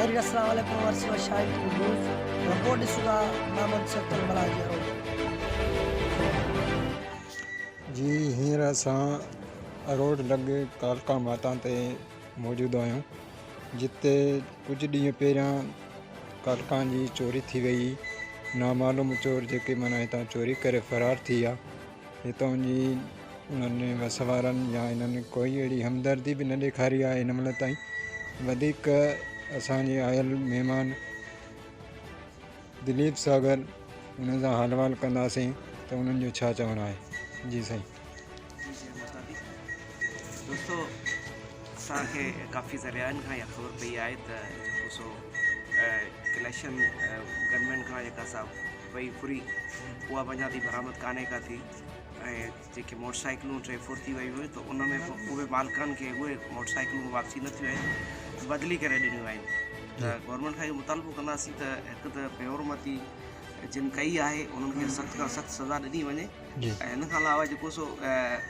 नाज़रीन अस्सलाम वालेकुम वर्सी व शाहिद न्यूज़ रिपोर्ट सुधा नामद सेक्टर मलाजी रोड जी हींअर असां रोड लॻे कालका माता ते मौजूदु आहियूं, जिते कुझु ॾींहं पहिरियां कालका जी चोरी थी वई। नामालूम चोर जेके माना हितां चोरी करे फ़रार थी विया। हितां जी उन्हनि वसवारनि या इन्हनि कोई अहिड़ी हमदर्दी बि न ॾेखारी आहे हिन महिल ताईं। वधीक असांजे आयल महिमान दिलीप सागर उन सां हाल वाल कंदासीं त उन्हनि जो छा चवणु आहे। जी साईं। दोस्तों, असांखे काफ़ी ज़रियानि खां इहा ख़बर पई आहे त जेको सो कलेक्शन गनमैन खां जेका सा वई फुरी उहा अञा थी बरामद कान्हे का थी, ऐं जेके मोटरसाइकिलूं 3-4 थी वयूं हुयूं त उन में उहे मालिकनि खे उहे मोटरसाइकिलूं वापसी न थियूं आहिनि, बदिली करे ॾिनियूं आहिनि। त गवर्नमेंट खां इहो मुतालबो कंदासीं त हिकु त बेहरमती जिन कई आहे उन्हनि खे सख़्त खां सख़्तु सज़ा ॾिनी वञे, ऐं हिन खां अलावा जेको सो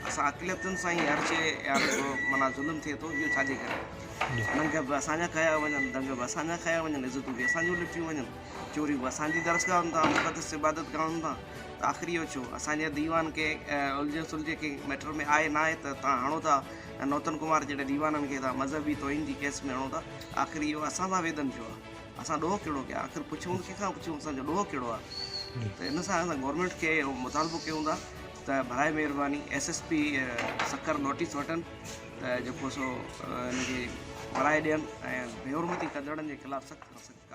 असां अक़लियतुनि सां ई हर शइ माना ज़ुल्म थिए थो, इहो छाजे करे हुननि खे बि असांजा खया वञनि, दंग बि असांजा खया वञनि, इज़तूं बि असांजूं लुटियूं वञनि, चोरियूं बि असांजी दरसगाहनि था, मुक़दस इबादत गाहनि था। त आख़िरी इहो छो असांजे दीवान खे उलझे सुलझे के मैटर में आहे न आहे त तव्हां हणो था नौतन कुमार जहिड़े दीवाननि खे तव्हां मज़हबी तोहिन जी केस में हणो था। आख़िरी इहो असां सां वेदन थियो आहे, असां ॾोहो कहिड़ो कया, आख़िर पुछूं कंहिंखां पुछूं, असांजो ॾोहो कहिड़ो आहे। त इन सां असां गवर्नमेंट खे मुतालबो कयूं था त बराए महिरबानी SSP सकर नोटिस वठनि त जेको सो हिनखे बराए ॾियनि ऐं बेहरमती कंदड़नि जे ख़िलाफ़ु सख़्तु खां सख़्तु